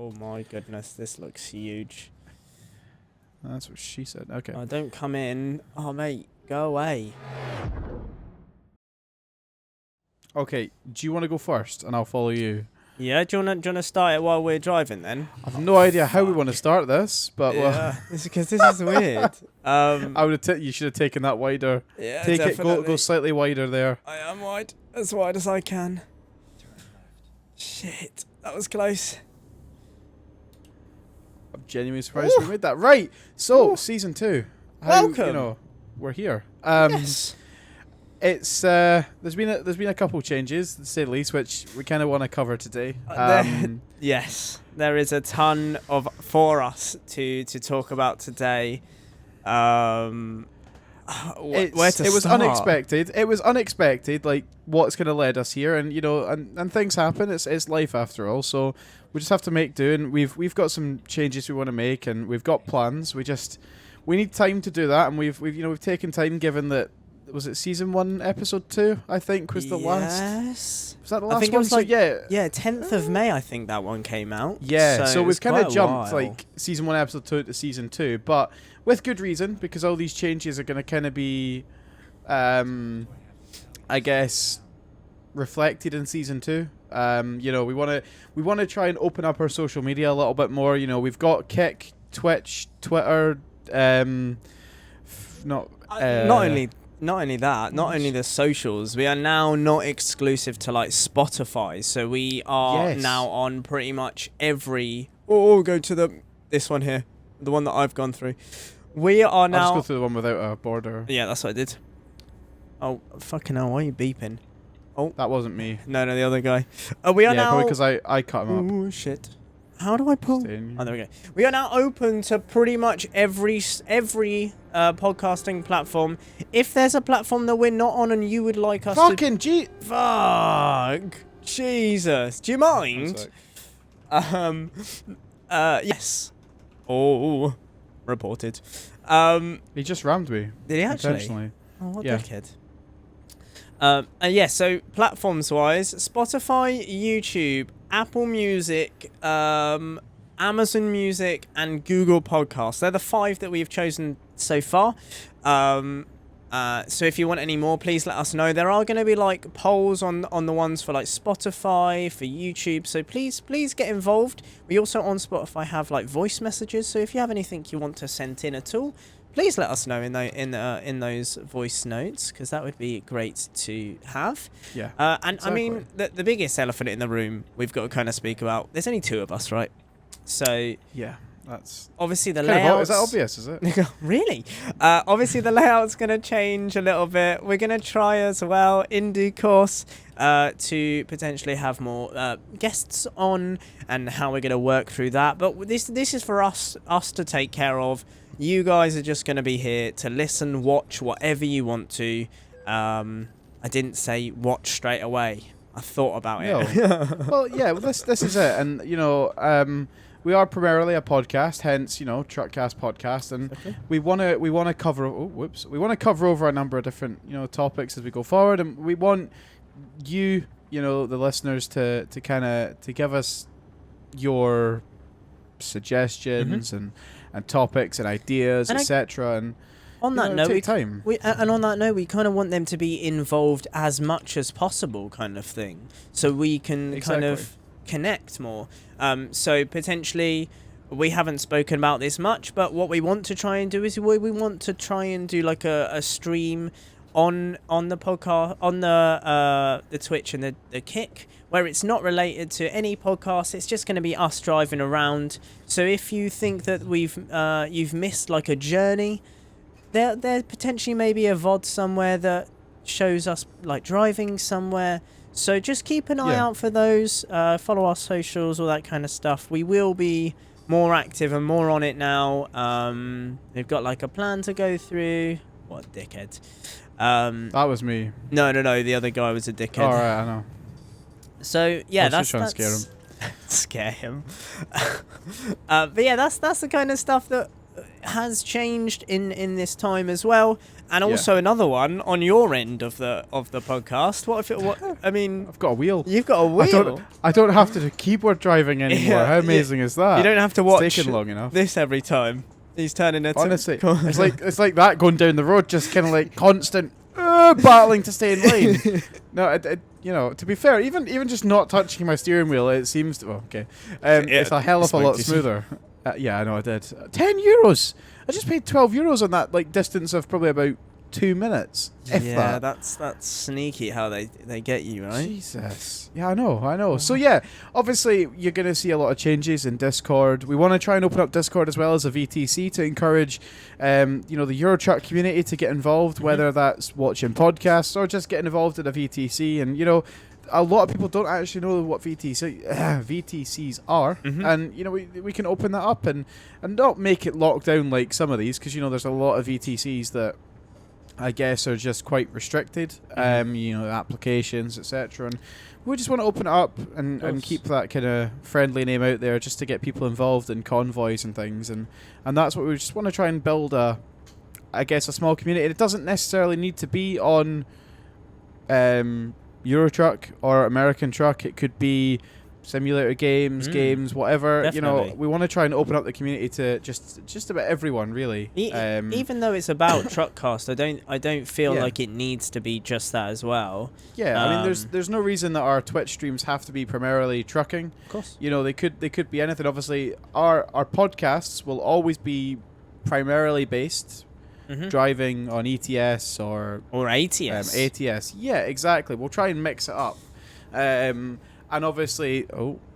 Oh my goodness, this looks huge. That's what she said. Okay. Oh, don't come in. Oh, mate, go away. Okay, do you want to go first and I'll follow you? Yeah, do you wanna start it while we're driving then? I've no idea how we want to start this, but Yeah, because this is weird. I would have. You should have taken that wider. Yeah, Take definitely. it. Go slightly wider there. I am wide, as wide as I can. Shit, that was close. I'm genuinely surprised we made that. Right. So season 2. Welcome. You know, we're here. Yes. It's there's been a couple changes, to say the least, which we kind of want to cover today. Yes, there is a ton for us to talk about today. Where to it was start? unexpected. It was unexpected, like what's going to lead us here, and you know, and things happen. It's life after all. So we just have to make do, and we've got some changes we want to make, and we've got plans. We need time to do that, and we've taken time, given that. Was it season 1, episode 2? I think was the last. Yes. Was that the last I think one? it was So, like yeah. Yeah, 10th of May. I think that one came out. Yeah. So we've kind of jumped while. like season 1, episode 2 to season 2, but with good reason, because all these changes are going to kind of be, I guess, reflected in season 2. You know, we want to try and open up our social media a little bit more. You know, we've got Kick, Twitch, Twitter. Not only that, not only the socials, we are now not exclusive to like Spotify. So we are now on pretty much every. Oh, go to this one here, the one that I've gone through. We are now. I'll just go through the one without a border. Yeah, that's what I did. Oh fucking hell! Why are you beeping? Oh, that wasn't me. No, the other guy. We are now. Probably because I cut him up. Oh shit! How do I pull? Oh, there we go. We are now open to pretty much every podcasting platform. If there's a platform that we're not on and you would like us fucking fuck Jesus, do you mind? Yes. Oh, reported. He just rammed me. Did he actually? Intentionally. Oh, what Yeah. dickhead. So platforms-wise, Spotify, YouTube, Apple Music, Amazon Music, and Google Podcasts. They're the 5 that we've chosen so far. So if you want any more, please let us know. There are going to be like polls on the ones for like Spotify, for YouTube. So please get involved. We also on Spotify have like voice messages. So if you have anything you want to send in at all, please let us know in those voice notes, because that would be great to have. Yeah. And exactly. I mean, the biggest elephant in the room we've got to kind of speak about. There's only 2 of us, right? So yeah, that's obviously the kind layout. Is that obvious? Is it? Really? Obviously the layout's going to change a little bit. We're going to try as well in due course to potentially have more guests on, and how we're going to work through that. But this is for us to take care of. You guys are just going to be here to listen, watch, whatever you want to. I didn't say watch straight away. I thought about it. Well, yeah. Well, this is it, and you know, we are primarily a podcast, hence you know, TruckCast Podcast, and we want to cover. Oh, whoops! We want to cover over a number of different topics as we go forward, and we want you know, the listeners to give us your suggestions and topics and ideas, etc. And on that note, take time. We kind of want them to be involved as much as possible, kind of thing, so we can kind of connect more. So potentially, we haven't spoken about this much, but what we want to try and do is we want to try and do like a stream on the podcast, on the Twitch and the Kick, where it's not related to any podcast. It's just going to be us driving around. So if you think that you've missed like a journey, there potentially may be a VOD somewhere that shows us like driving somewhere. So just keep an eye out for those. Follow our socials, all that kind of stuff. We will be more active and more on it now. We've got like a plan to go through. What a dickhead. That was me. No, the other guy was a dickhead. All right, I know. So yeah, that's trying to scare him. Scare him. But yeah, that's the kind of stuff that has changed in this time as well, and also another one on your end of the podcast. I mean, I've got a wheel. You've got a wheel. I don't have to do keyboard driving anymore. How amazing is that? You don't have to watch it's taken long enough. This every time. He's turning it. Honestly, it's like that going down the road, just kind of like constant battling to stay in lane. No, you know, to be fair, even just not touching my steering wheel, it seems to. It's a hell of a lot smoother. Yeah, I know I did. €10. I just paid €12 on that like distance of probably about 2 minutes. Yeah, that's sneaky how they get you, right? Jesus. Yeah, I know. So yeah, obviously you're going to see a lot of changes in Discord. We want to try and open up Discord as well as a VTC to encourage, the Eurotruck community to get involved, whether that's watching podcasts or just getting involved in a VTC. And a lot of people don't actually know what VTCs are, and we can open that up and not make it locked down like some of these, because there's a lot of VTCs that I guess are just quite restricted, applications, etc. And we just want to open it up and keep that kind of friendly name out there, just to get people involved in convoys and things, and that's what we just want to try and build a small community. It doesn't necessarily need to be on Eurotruck or American Truck. It could be simulator games, whatever. Definitely. We want to try and open up the community to just about everyone, really. Even though it's about TruckCast, I don't feel like it needs to be just that as well. Yeah, I mean, there's no reason that our Twitch streams have to be primarily trucking. Of course. They could be anything. Obviously, our podcasts will always be primarily based driving on ETS or ATS. ATS. Yeah, exactly. We'll try and mix it up. And obviously,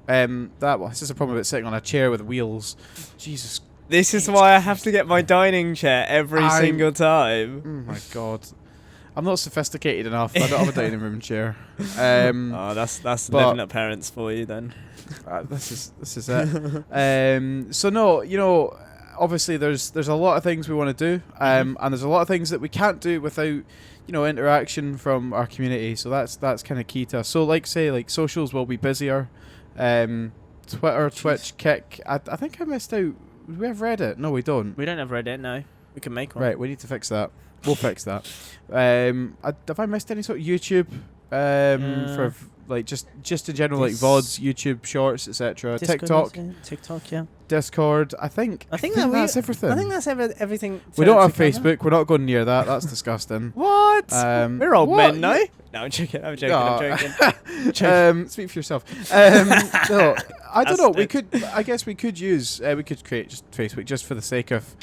this is a problem about sitting on a chair with wheels. Jesus. This is why I have to get my dining chair every single time. Oh my God. I'm not sophisticated enough. I don't have a dining room chair. That's living at parents for you then. This is it. So no, obviously there's a lot of things we want to do, and there's a lot of things that we can't do without interaction from our community. So that's kind of key to us. So like socials will be busier. Twitter, Twitch, Kick. I think I missed out. Do we have Reddit? No, we don't. We don't have Reddit. No, we can make one. Right, we need to fix that. We'll fix that. Have I missed any sort of YouTube? For like just in general, like VODs, YouTube Shorts, etc. TikTok, yeah. Discord. I think that's everything. I think that's everything. We don't have Facebook. We're not going near that. That's disgusting. What? We're old men, no? No, I'm joking. I'm joking. Speak for yourself. No, I don't know. I guess we could use. We could create just Facebook just for the sake of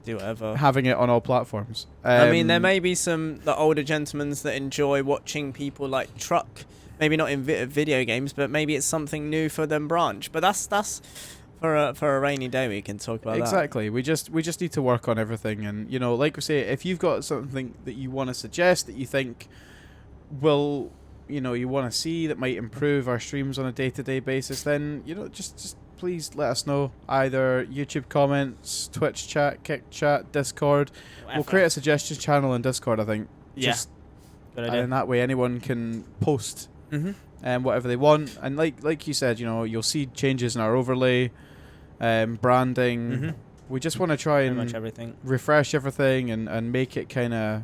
do whatever, having it on all platforms. I mean, there may be the older gentlemen that enjoy watching people like truck. Maybe not in video games, but maybe it's something new for them branch. But that's for a rainy day. We can talk about exactly. We just need to work on everything, and like we say, if you've got something that you want to suggest that you think will, you want to see that might improve our streams on a day-to-day basis, then just please let us know. Either YouTube comments, Twitch chat, Kick chat, Discord. We'll create a suggestions channel in Discord, I think. Yeah. And in that way, anyone can post whatever they want. And like you said, you'll see changes in our overlay, branding. We just want to try and much everything. Refresh everything and make it kind of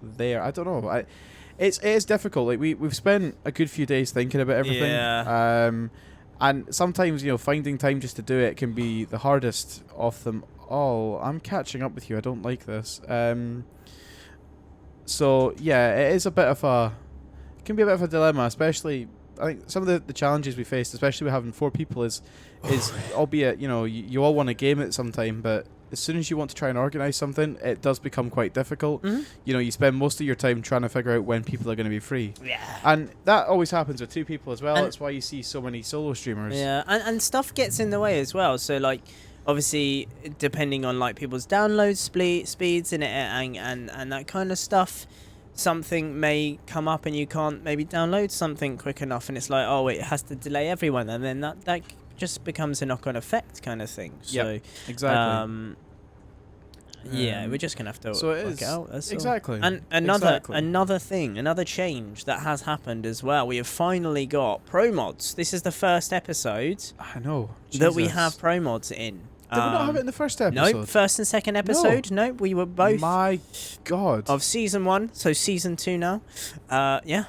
there. I don't know. It is difficult. Like we've spent a good few days thinking about everything. Yeah. And sometimes, finding time just to do it can be the hardest of them all. I'm catching up with you. I don't like this. So yeah, it is it can be a bit of a dilemma, especially I think some of the challenges we faced, especially with having 4 people, is albeit you all want to game it sometime, but as soon as you want to try and organise something, it does become quite difficult. You spend most of your time trying to figure out when people are going to be free. Yeah. And that always happens with 2 people as well. That's why you see so many solo streamers. Yeah, and stuff gets in the way as well. So like, obviously, depending on like people's download speeds and that kind of stuff, something may come up and you can't maybe download something quick enough, and it's like, oh, it has to delay everyone, and then that just becomes a knock-on effect kind of thing. So exactly. Yeah, we're just gonna have to work it out. That's exactly. All. And another change that has happened as well. We have finally got pro mods. This is the first episode. I know that we have pro mods in. Did we not have it in the first episode? No, first and second episode. No, we were both. My God. Of season 1, so season 2 now. Yeah.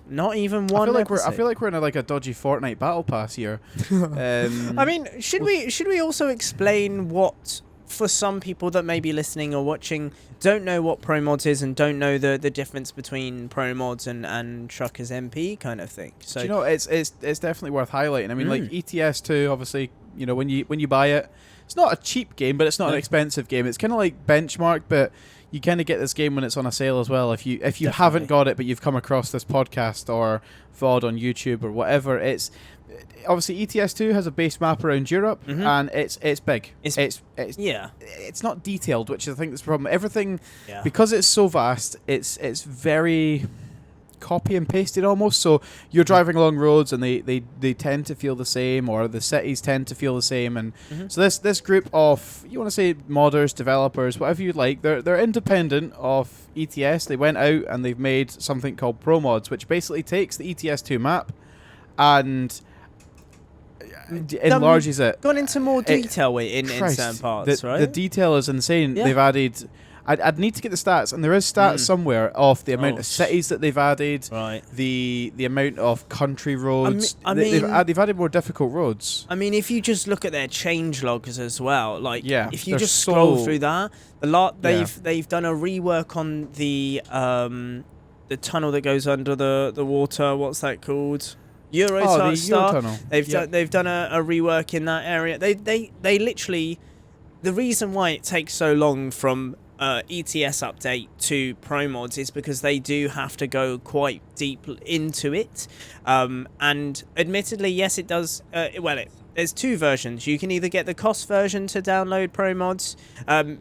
Not even one. I feel like we're in a dodgy Fortnite battle pass here. I mean, should we also explain what, for some people that may be listening or watching, don't know what Pro Mods is and don't know the difference between Pro Mods and Truckers MP kind of thing. So do you know, it's definitely worth highlighting. I mean, like ETS2, obviously, you know, when you buy it, it's not a cheap game, but it's not an expensive game. It's kind of like Benchmark, but you kind of get this game when it's on a sale as well. If you haven't got it, but you've come across this podcast or VOD on YouTube or whatever, it's obviously ETS2 has a base map around Europe, and it's big. It's not detailed, which I think is the problem. Everything, because it's so vast, it's very copy and pasted almost. So you're driving along roads and they tend to feel the same, or the cities tend to feel the same. And so this group of, you want to say modders, developers, whatever you like, they're independent of ETS. They went out and they've made something called Pro Mods, which basically takes the ETS2 map and enlarges it. Gone into more detail in certain parts, right? The detail is insane. They've added, I'd need to get the stats, and there is stats somewhere of the amount of cities that they've added, the amount of country roads. They've added more difficult roads. I mean, if you just look at their change logs as well, like if you just so scroll through that, they've done a rework on the tunnel that goes under the water. What's that called? Eurostar. They've done a rework in that area. They literally, the reason why it takes so long from ETS update to Pro Mods is because they do have to go quite deep into it. And admittedly, yes, it does. There's two versions. You can either get the cost version to download Pro Mods,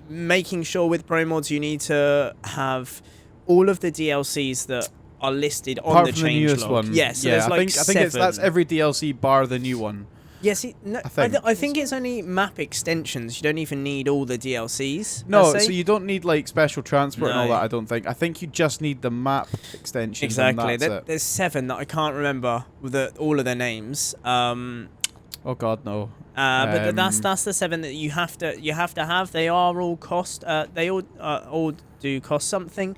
making sure with Pro Mods you need to have all of the DLCs that are listed on the change log. Yes, I think that's every DLC bar the new one. Yes, I think it's only map extensions. You don't even need all the DLCs. No, so you don't need like special transport and all that. I don't think. I think you just need the map extension. Exactly. There's 7 that I can't remember with all of their names. Oh God, no. But that's the 7 that you have to have. They are all cost. They all do cost something,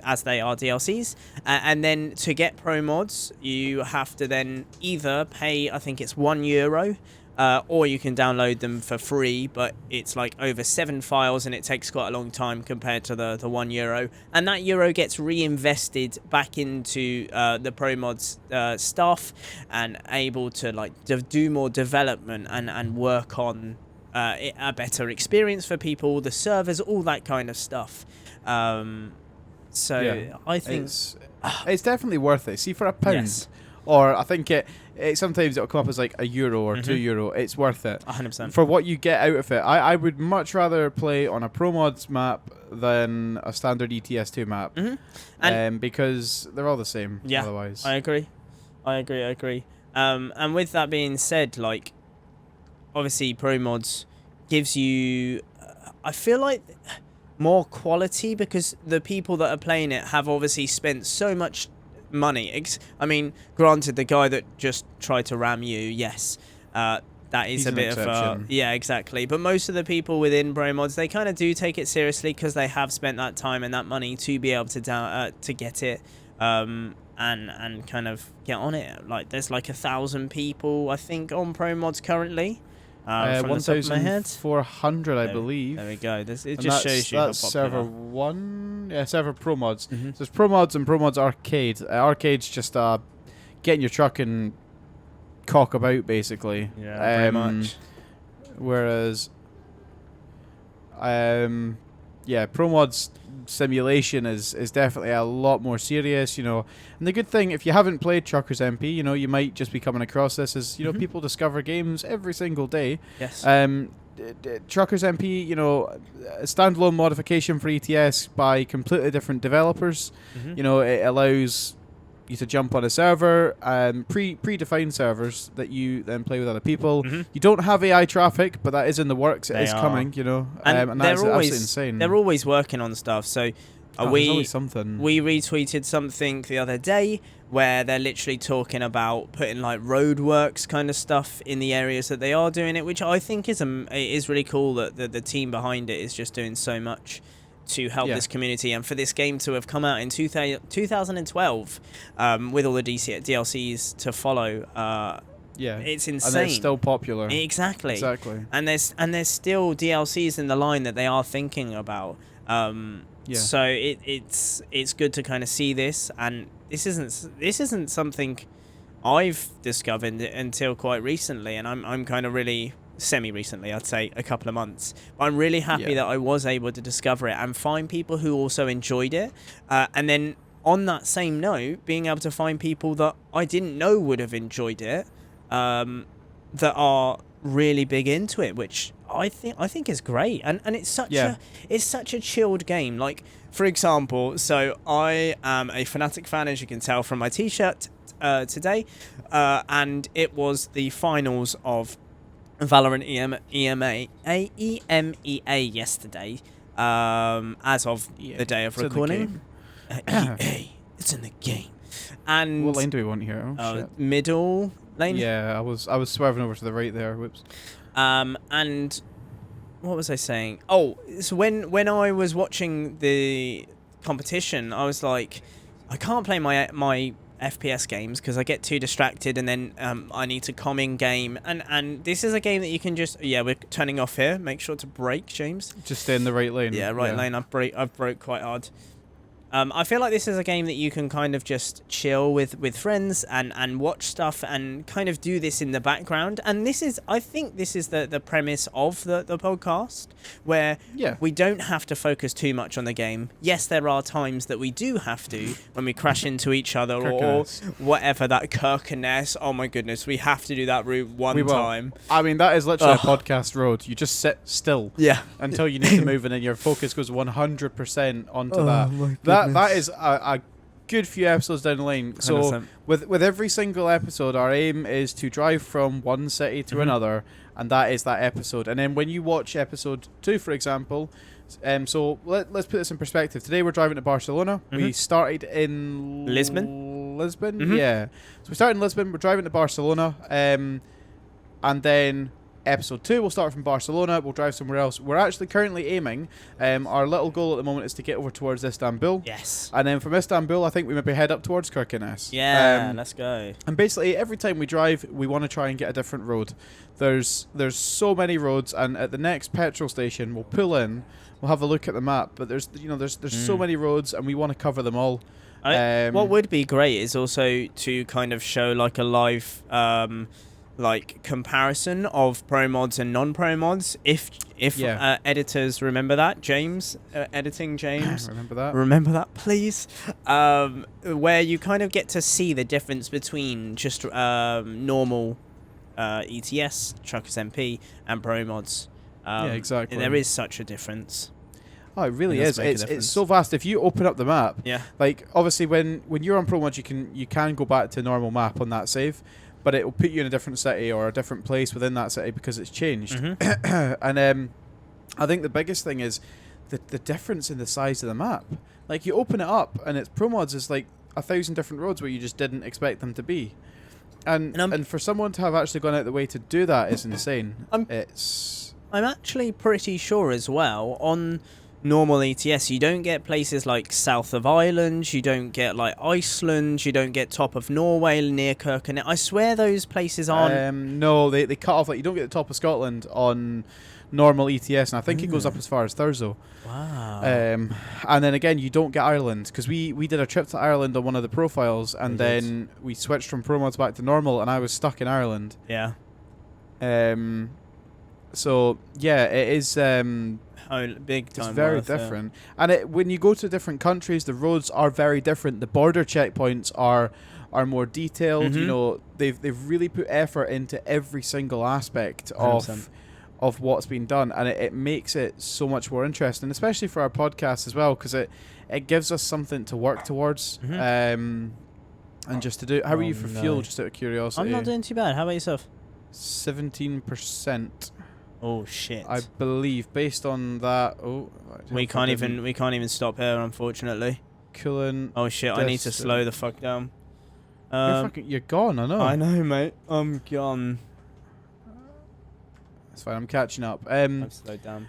as they are DLCs, and then to get Pro Mods you have to then either pay, I think it's €1, or you can download them for free, but it's like over 7 files and it takes quite a long time compared to the €1, and that euro gets reinvested back into the Pro Mods stuff and able to do more development and work on a better experience for people, the servers, all that kind of stuff. I think it's definitely worth it. See, for £1, or I think it sometimes it'll come up as like €1 or €2. It's worth it. 100%. For what you get out of it. I would much rather play on a Pro Mods map than a standard ETS2 map, because they're all the same. Yeah, otherwise, I agree. And with that being said, like, obviously Pro Mods gives you, I feel like, more quality, because the people that are playing it have obviously spent so much money. I mean, granted, the guy that just tried to ram you, yes, that is He's a bit exception. of a... Yeah, exactly. But most of the people within Pro Mods, they kind of do take it seriously because they have spent that time and that money to be able to get it and kind of get on it. Like, there's like 1,000 people, I think, on Pro Mods currently. From the top of my head, 1,400, I believe. There we go. It just shows you how that's popular. server 1. Yeah, server Pro Mods. So there's Pro Mods and Pro Mods Arcade. Arcade's just getting your truck and cock about, basically. Yeah, very much. Whereas, Pro Mods simulation is definitely a lot more serious, you know. And the good thing, if you haven't played Truckers MP, you know, you might just be coming across this, is, you know, people discover games every single day. Yes. Truckers MP, you know, a standalone modification for ETS by completely different developers. You know, it allows you to jump on a server, predefined servers that you then play with other people. You don't have AI traffic, but that is in the works. It is coming, you know, and that's absolutely insane. They're always working on stuff. So There's always something. We retweeted something the other day where they're literally talking about putting like roadworks kind of stuff in the areas that they are doing it, which I think is really cool that the team behind it is just doing so much to help this community, and for this game to have come out in 2012 with all the DLCs to follow. It's insane. And it's still popular. Exactly. And there's still DLCs in the line that they are thinking about. So it's good to kind of see this, and this isn't something I've discovered until quite recently, and I'm kind of really semi-recently, I'd say a couple of months. But I'm really happy that I was able to discover it and find people who also enjoyed it, and then on that same note, being able to find people that I didn't know would have enjoyed it, that are really big into it, which I think is great, and it's such a chilled game. Like, for example, so I am a Fnatic fan, as you can tell from my t-shirt today, and it was the finals of Valorant EMEA yesterday, as of the day of recording. EA, it's in the game. And what lane do we want here? Middle lane. Yeah, I was swerving over to the right there. Whoops. And what was I saying? Oh, so when I was watching the competition, I was like, I can't play my FPS games because I get too distracted, and then I need to come in game, and this is a game that you can just we're turning off here. Make sure to brake, James. Just stay in the right lane. Yeah, lane. I've broke quite hard. I feel like this is a game that you can kind of just chill with friends and watch stuff and kind of do this in the background. And I think this is the premise of the podcast, where we don't have to focus too much on the game. Yes, there are times that we do have to when we crash into each other or whatever, that Kirkenes. Oh my goodness, we have to do that route one time. I mean, that is literally a podcast road. You just sit still until you need to move, and then your focus goes 100% onto that. That is a good few episodes down the line. So 100%. with every single episode, our aim is to drive from one city to another, and that is that episode. And then when you watch episode 2, for example, so let's put this in perspective. Today we're driving to Barcelona. We started in Lisbon. Yeah. So we started in Lisbon. We're driving to Barcelona, and then episode 2 we'll start from Barcelona. We'll drive somewhere else. We're actually currently aiming, our little goal at the moment is to get over towards Istanbul. Yes. And then from Istanbul, I think we maybe head up towards Kirkenes. Yeah, let's go. And basically every time we drive, we want to try and get a different road. There's so many roads, and at the next petrol station we'll pull in, we'll have a look at the map, but there's so many roads, and we want to cover them all. What would be great is also to kind of show like a live like comparison of pro mods and non-pro mods, if editors remember that. James, editing James, remember that please, where you kind of get to see the difference between just normal ETS, Truckers MP, and pro mods. Exactly. And there is such a difference. Oh, it really is. It's so vast. If you open up the map, like obviously when you're on pro mods, you can go back to normal map on that save, but it will put you in a different city or a different place within that city because it's changed. And I think the biggest thing is the difference in the size of the map. Like, you open it up and it's pro mods is like 1,000 different roads where you just didn't expect them to be. And for someone to have actually gone out the way to do that is insane. I'm actually pretty sure as well, on normal ETS, you don't get places like south of Ireland, you don't get like Iceland, you don't get top of Norway near Kirkenes. I swear those places aren't. No, they cut off, like, you don't get the top of Scotland on normal ETS, and I think it goes up as far as Thurso. Wow. And then again, you don't get Ireland, because we did a trip to Ireland on one of the profiles, and then we switched from pro mods back to normal, and I was stuck in Ireland. Yeah. So yeah, it is. Big time. It's very different, and when you go to different countries, the roads are very different. The border checkpoints are more detailed. You know, they've really put effort into every single aspect 100%. of what's been done, and it makes it so much more interesting, especially for our podcast as well, because it gives us something to work towards. And just to do. How are you for fuel? Just out of curiosity. I'm not doing too bad. How about yourself? 17%. Oh shit. I believe based on that. Oh, we can't even stop here, unfortunately. Coolant. Oh shit! I need to slow the fuck down. You're gone. I know. I know, mate. I'm gone. That's fine. I'm catching up. I've slowed down.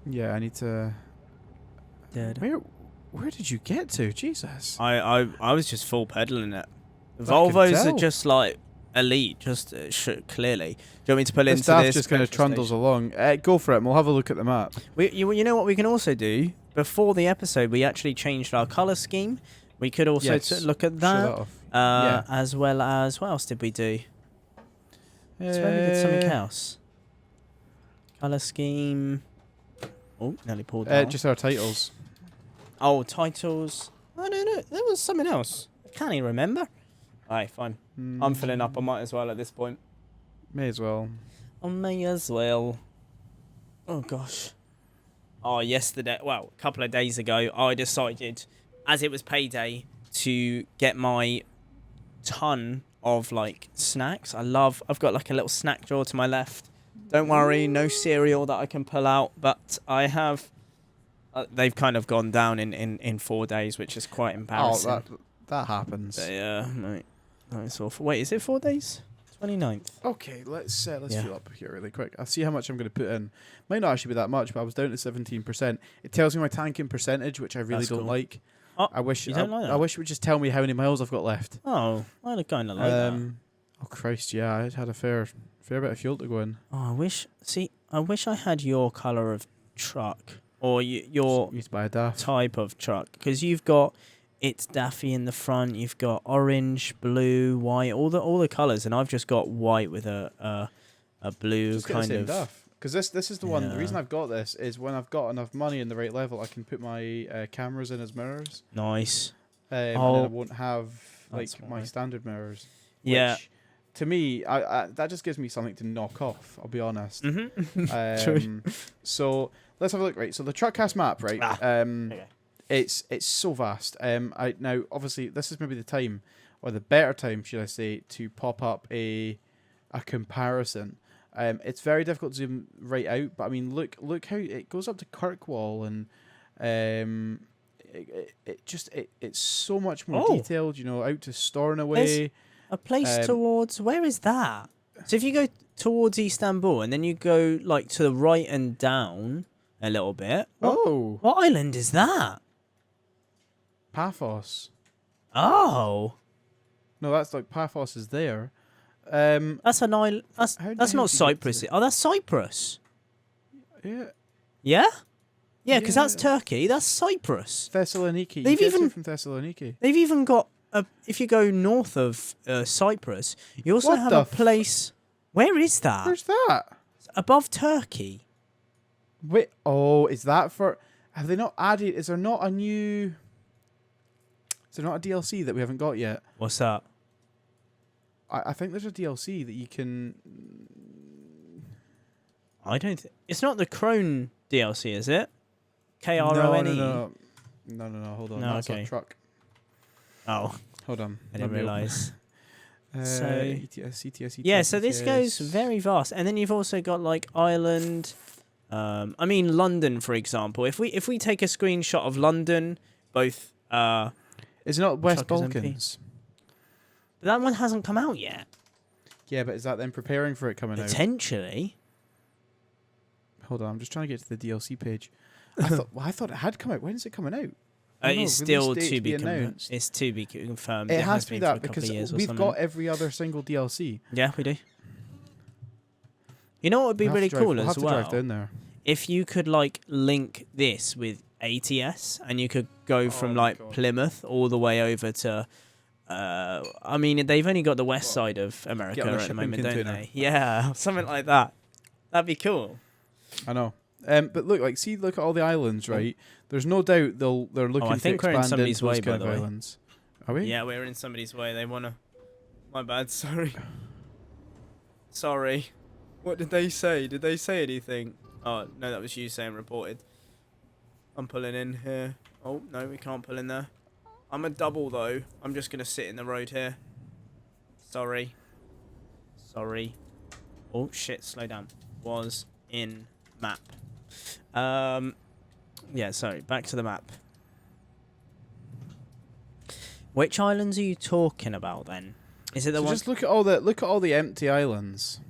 Yeah, I need to. Dead. Where did you get to? Jesus. I was just full pedaling it. The I can Volvos tell. are just like elite, just clearly. Do you want me to pull into Staff this? just kind of trundles along. Go for it. And we'll have a look at the map. You know what we can also do? Before the episode, we actually changed our colour scheme. We could also look at that. Show that off. As well as, what else did we do? So we did something else. Colour scheme. Oh, nearly pulled down. Just our titles. Oh, titles. I don't know. There was something else. I can't even remember. Alright, fine. I'm filling up. I might as well at this point. May as well. I may as well. Oh, gosh. Oh, yesterday, well, a couple of days ago, I decided, as it was payday, to get my ton of, like, snacks. I've got, like, a little snack drawer to my left. Don't worry, no cereal that I can pull out, but I have... they've kind of gone down in 4 days, which is quite embarrassing. Oh, that happens. But yeah, mate. That's awful. Wait, is it 4 days? 29th. Okay, let's fill up here really quick. I'll see how much I'm going to put in. Might not actually be that much, but I was down to 17%. It tells me my tanking percentage, which I really don't like. Oh, I wish you don't like that? I wish it would just tell me how many miles I've got left. Oh, I'd kind of like that. Oh Christ, yeah, I had a fair bit of fuel to go in. Oh, I wish I had your colour of truck or your used by a daft type of truck, because you've got ItzDaffie in the front, you've got orange, blue, white, all the colours, and I've just got white with a blue just kind of. Because this is the one. The reason I've got this is when I've got enough money in the right level, I can put my cameras in as mirrors. Nice. And then I won't have like my right. standard mirrors. Yeah. Which, to me, I that just gives me something to knock off. I'll be honest. True. So let's have a look. Right. So the TruckCast map, right? Okay. It's so vast. Now obviously this is maybe the time, or the better time, should I say, to pop up a comparison. It's very difficult to zoom right out, but I mean, look how it goes up to Kirkwall, and it's so much more detailed. You know, out to Stornoway. There's a place towards, where is that? So if you go towards Istanbul and then you go like to the right and down a little bit. What island is that? Paphos. Oh. No, that's like Paphos is there. That's an island. That's not Cyprus. Oh, that's Cyprus. Yeah. Yeah? Yeah, because that's Turkey. That's Cyprus. Thessaloniki. They've even from Thessaloniki. They've even got if you go north of Cyprus, you also have a place. Where is that? Where's that? It's above Turkey. Wait. Is that for? Have they not added? Is there not a new? Is there not a DLC that we haven't got yet? What's that? I think there's a DLC that you can. I don't think it's not the Crone DLC, is it? KRONE. No. Hold on. No, That's okay. a truck. Oh, hold on. I didn't realise. So ETS. Yeah, so this goes very vast, and then you've also got like Ireland. I mean London, for example. If we take a screenshot of London, both. Is it not West Truckers Balkans? But that one hasn't come out yet. Yeah, but is that them preparing for it coming out? Potentially. Hold on, I'm just trying to get to the DLC page. I thought it had come out. When is it coming out? It's still release date to be announced. It's to be confirmed. It has to be been that for a couple because of years or we've something. got every other single DLC. Yeah, we do. You know what would be really cool we'll as have to well? drive down there. If you could like link this with ATS and you could go from like Plymouth all the way over to I mean they've only got the west side of America at the moment, don't they? Yeah, something like that. That'd be cool. I know. But look at all the islands, right? There's no doubt they're looking I think to we're in expand somebody's into way, those by kind the of way. islands. Are we? Yeah, we're in somebody's way. They wanna. My bad. Sorry. Sorry. What did they say? Did they say anything? Oh no, that was you saying reported. I'm pulling in here. Oh no, we can't pull in there. I'm a double though. I'm just gonna sit in the road here. Sorry. Oh shit, slow down. Was in map. Yeah, sorry, back to the map. Which islands are you talking about then? Is it the one? Just look at all the empty islands.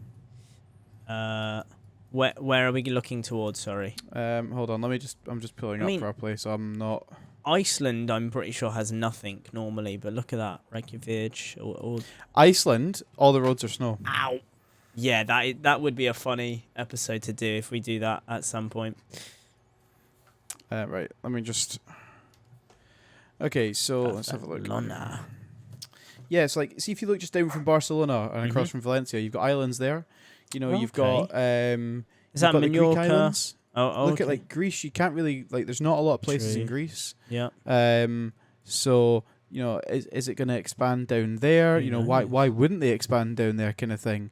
Where are we looking towards? Sorry. Hold on. I'm just pulling up properly, so I'm not. Iceland, I'm pretty sure has nothing normally, but look at that, Reykjavik. Iceland, all the roads are snow. Ow. Yeah, that would be a funny episode to do if we do that at some point. Right. Let me just. Okay, so let's have a look. Barcelona. Yeah, it's like, see if you look just down from Barcelona and across from Valencia, you've got islands there. You know, you've got is that Mallorca? Oh, look at like Greece. You can't really like. There's not a lot of places in Greece. Yeah. So you know, is it going to expand down there? You know, why wouldn't they expand down there, kind of thing?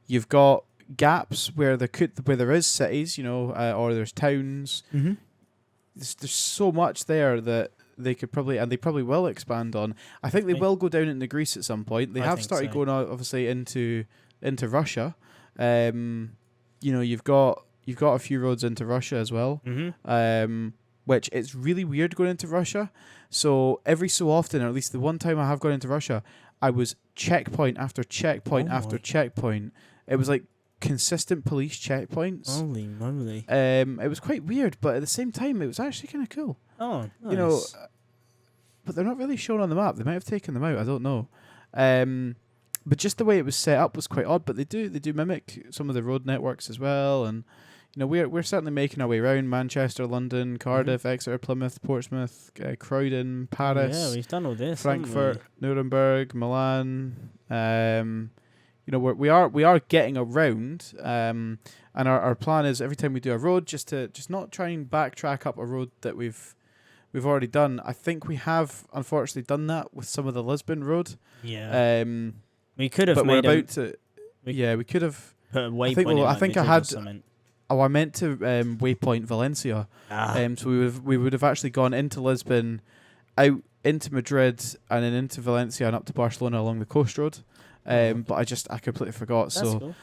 You've got gaps where there is cities, you know, or there's towns. Mm-hmm. There's so much there that they could probably, and they probably will expand on. I think they will go down into Greece at some point. They have started going out, obviously, into Russia. You know, you've got a few roads into Russia as well. Mm-hmm. Which it's really weird going into Russia. So every so often, or at least the one time I have gone into Russia, I was checkpoint after checkpoint after checkpoint. It was like consistent police checkpoints. Holy moly! It was quite weird, but at the same time, it was actually kind of cool. Oh, nice. You know, but they're not really shown on the map. They might have taken them out. I don't know. But just the way it was set up was quite odd. But they do mimic some of the road networks as well. And you know, we're certainly making our way around Manchester, London, Cardiff, Exeter, Plymouth, Portsmouth, Croydon, Paris. Yeah, we've done all this. Frankfurt, Nuremberg, Milan. You know, we are getting around. And our plan is every time we do a road, just not try and backtrack up a road that we've already done. I think we have unfortunately done that with some of the Lisbon road. Yeah. We could have. But we're about to. Yeah, we could have. Put a waypoint. I think I had. I meant to waypoint Valencia. So we would have actually gone into Lisbon, out into Madrid, and then into Valencia and up to Barcelona along the coast road. But I completely forgot. That's so cool.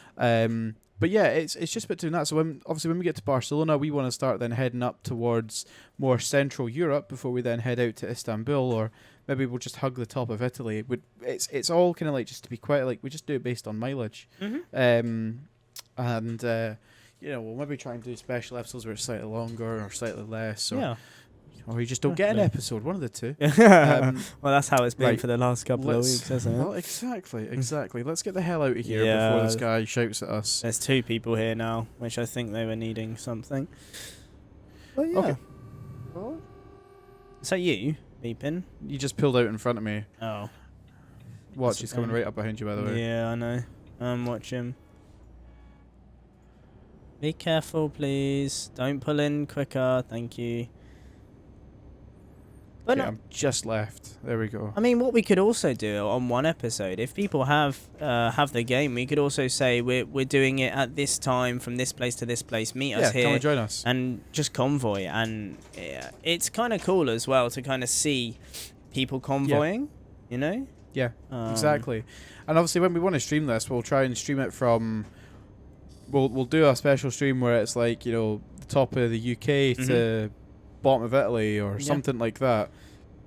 But yeah, it's just about doing that. So when we get to Barcelona, we want to start then heading up towards more Central Europe before we then head out to Istanbul, or maybe we'll just hug the top of Italy. It's all kind of like, just to be quite like, we just do it based on mileage. And you know, we'll maybe try and do special episodes where it's slightly longer or slightly less, or you just don't get an episode. One of the two. Well, that's how it's been for the last couple of weeks, hasn't it? Well, exactly. Let's get the hell out of here before this guy shouts at us. There's 2 people here now, which I think they were needing something. Well, yeah. Okay. Is that you beeping? You just pulled out in front of me. Oh. Watch, he's coming right up behind you, by the way. Yeah, I know. I'm watching. Be careful, please. Don't pull in quicker. Thank you. But yeah, I'm just left. There we go. I mean, what we could also do on one episode, if people have the game, we could also say we're doing it at this time from this place to this place. Meet us here. Come and join us. And just convoy. And it's kind of cool as well to kind of see people convoying, you know? Yeah, exactly. And obviously when we want to stream this, we'll try and stream it from... We'll do a special stream where it's like, you know, the top of the UK to bottom of Italy or something like that.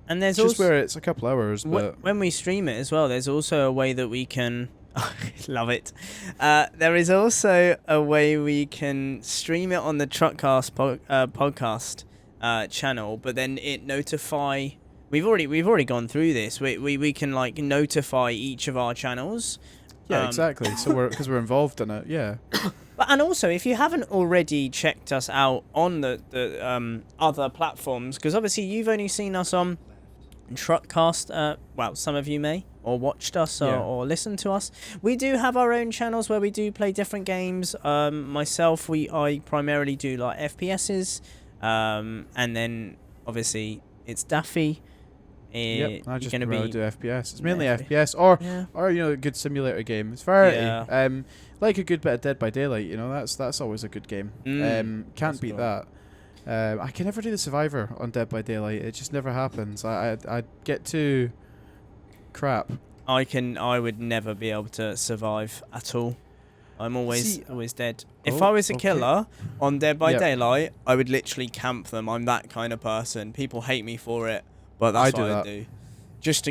And there's just where it's a couple hours. But when we stream it as well, there's also a way that we can... love it. There is also a way we can stream it on the TruckCast podcast channel, but then it notify... We've already gone through this. We can like notify each of our channels. Yeah, exactly. So because we're involved in it, yeah. And also, if you haven't already checked us out on the other platforms, because obviously you've only seen us on TruckCast. Well, some of you may, or watched us, or listened to us. We do have our own channels where we do play different games. Myself, I primarily do like FPSs, and then obviously ItzDaffie. I just do FPS. It's mainly FPS or you know, a good simulator game. It's variety. Like a good bit of Dead by Daylight. You know, that's always a good game. Can't beat that. I can never do the Survivor on Dead by Daylight. It just never happens. I get too crap. I would never be able to survive at all. I'm always dead. If I was a killer on Dead by Daylight, I would literally camp them. I'm that kind of person. People hate me for it, but that's what I do. Just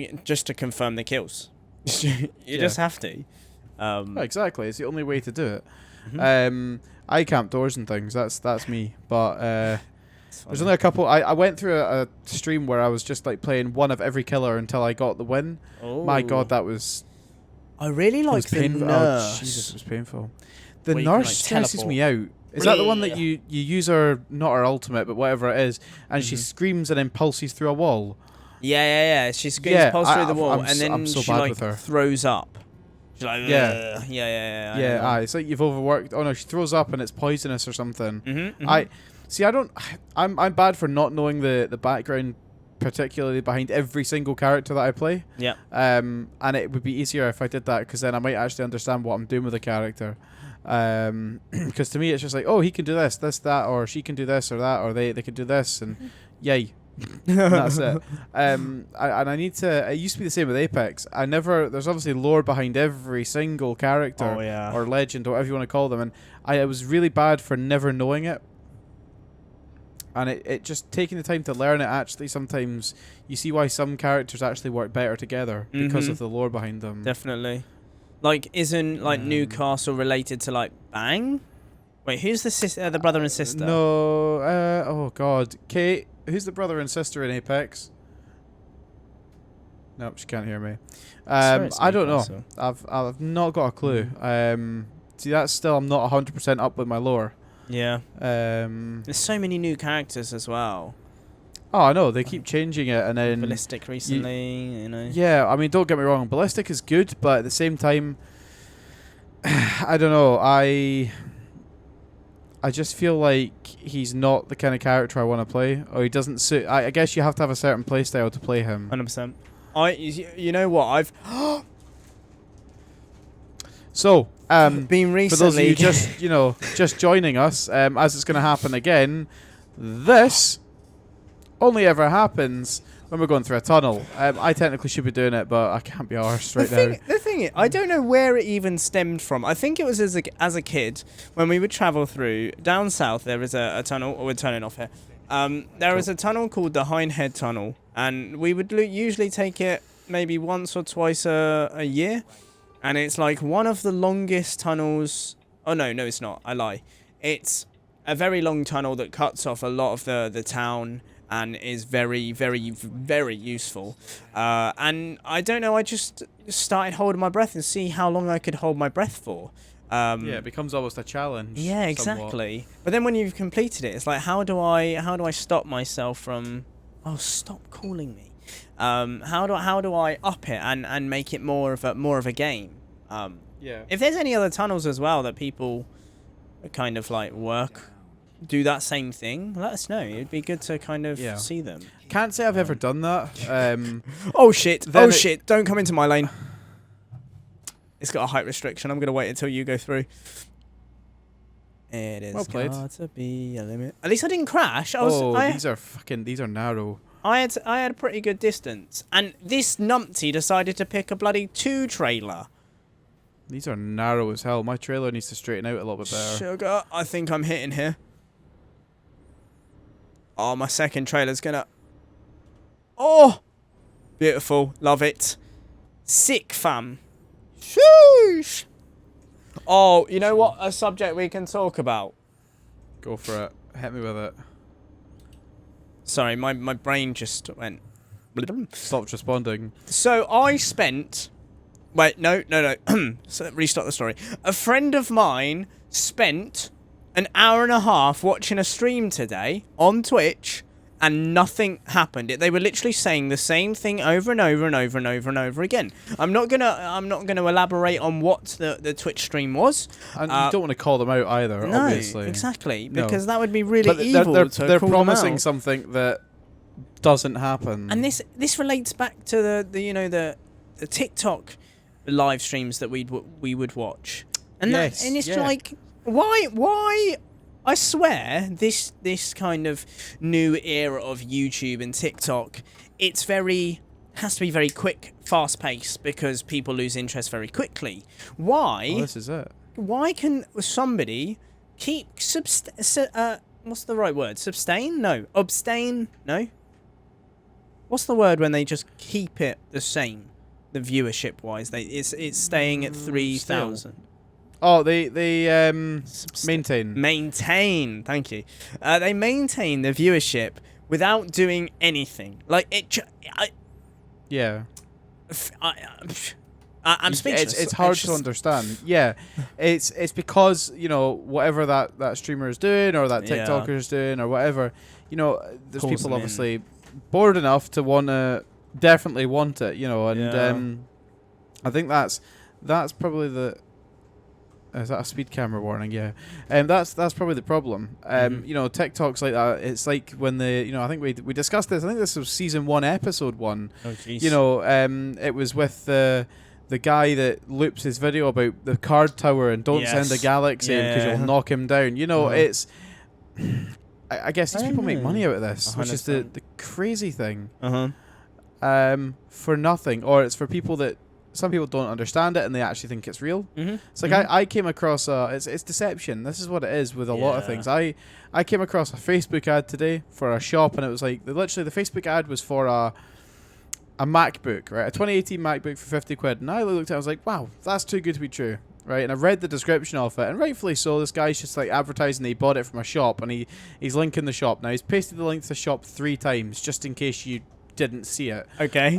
to confirm the kills. You just have to. Exactly. It's the only way to do it. I camp doors and things. That's me. But there's only a couple. I went through a stream where I was just like playing one of every killer until I got the win. Oh. My God, that was... I really like the nurse. Oh, Jesus, it was painful. The nurse stresses me out. Is that the one that you use her, not her ultimate, but whatever it is, and she screams and then pulses through a wall? Yeah. She screams, pulses through the wall, and then she like throws up. She's like, yeah. It's like you've overworked. Oh no, she throws up and it's poisonous or something. I'm bad for not knowing the background, particularly behind every single character that I play. Yeah. And it would be easier if I did that, because then I might actually understand what I'm doing with the character. Because to me it's just like, oh, he can do this, that, or she can do this or that, or they can do this, and yay. And that's it. I need to... It used to be the same with Apex. There's obviously lore behind every single character or legend or whatever you want to call them, and I was really bad for never knowing it. And it just taking the time to learn it, actually, sometimes you see why some characters actually work better together because of the lore behind them. Definitely. Like, isn't like Newcastle related to like Bang? Wait, who's the brother and sister? No, oh God, Kate. Who's the brother and sister in Apex? Nope, she can't hear me. I don't know. I've not got a clue. See, that's still, I'm not 100% up with my lore. Yeah. There's so many new characters as well. Oh, I know. They keep changing it, and then Ballistic recently, you know. Yeah, I mean, don't get me wrong. Ballistic is good, but at the same time, I don't know. I just feel like he's not the kind of character I want to play, or he doesn't suit. I guess you have to have a certain play style to play him. 100%. You know what? I've so been recently. For those of you just joining us, as it's going to happen again, this only ever happens when we're going through a tunnel. I technically should be doing it, but I can't be arsed right now. The thing is, I don't know where it even stemmed from. I think it was as a kid, when we would travel through, down south, there is a tunnel, or we're turning off here. There is a tunnel called the Hindhead Tunnel, and we would usually take it maybe once or twice a year, and it's like one of the longest tunnels. Oh, no, it's not. I lie. It's a very long tunnel that cuts off a lot of the town, and is very, very, very useful. And I don't know, I just started holding my breath and see how long I could hold my breath for. It becomes almost a challenge. Yeah, exactly. Somewhat. But then when you've completed it, it's like, how do I stop myself from... Oh, stop calling me. How do I up it and make it more of a game? If there's any other tunnels as well that people kind of like do that same thing, let us know. It'd be good to kind of see them. Can't say I've ever done that. Oh shit, don't come into my lane. It's got a height restriction. I'm going to wait until you go through. It is got to be a limit. At least I didn't crash. These are narrow. I had a pretty good distance. And this numpty decided to pick a bloody 2 trailer. These are narrow as hell. My trailer needs to straighten out a little bit better. Sugar, I think I'm hitting here. Oh, my second trailer's gonna... Oh! Beautiful. Love it. Sick, fam. Sheesh! Oh, you know what? A subject we can talk about. Go for it. Hit me with it. Sorry, my brain just went... Stopped responding. So, I spent... Wait, no. So, restart the story. A friend of mine spent an hour and a half watching a stream today on Twitch, and nothing happened. They were literally saying the same thing over and over and over and over and over again. I'm not gonna elaborate on what the Twitch stream was. And you don't want to call them out either, obviously. Exactly, because that would be really evil. They're promising something that doesn't happen. And this relates back to the TikTok live streams that we would watch. And it's like, why? I swear, this kind of new era of YouTube and TikTok, has to be very quick, fast paced, because people lose interest very quickly. Why? Well, this is it. why can somebody keep what's the right word? Sustain? No. Abstain? No. What's the word when they just keep it the same, the viewership wise? It's staying at 3,000. Oh, they maintain. Maintain. Thank you. They maintain the viewership without doing anything. Like Yeah. I'm speechless. It's hard to understand. Yeah, it's because whatever that streamer is doing or that TikToker is doing or whatever, there's people obviously bored enough to definitely want it, and I think that's probably the. Is that a speed camera warning? Yeah, that's probably the problem. TikToks like that. It's like when I think we discussed this. I think this was season 1, episode 1. Oh jeez. It was with the guy that loops his video about the card tower and don't send a galaxy because you'll knock him down. It's. I guess these people make money out of this, 100%. Which is the crazy thing. For nothing, or it's for people that. Some people don't understand it and they actually think it's real. It's like I came across it's deception. This is what it is with a lot of things. I came across a Facebook ad today for a shop, and it was like literally the Facebook ad was for a MacBook, right? A 2018 MacBook for 50 quid. And I looked at it, I was like, wow, that's too good to be true, right? And I read the description of it, and rightfully so, this guy's just like advertising that he bought it from a shop, and he's linking the shop. Now he's pasted the link to the shop 3 times just in case you didn't see it. Okay.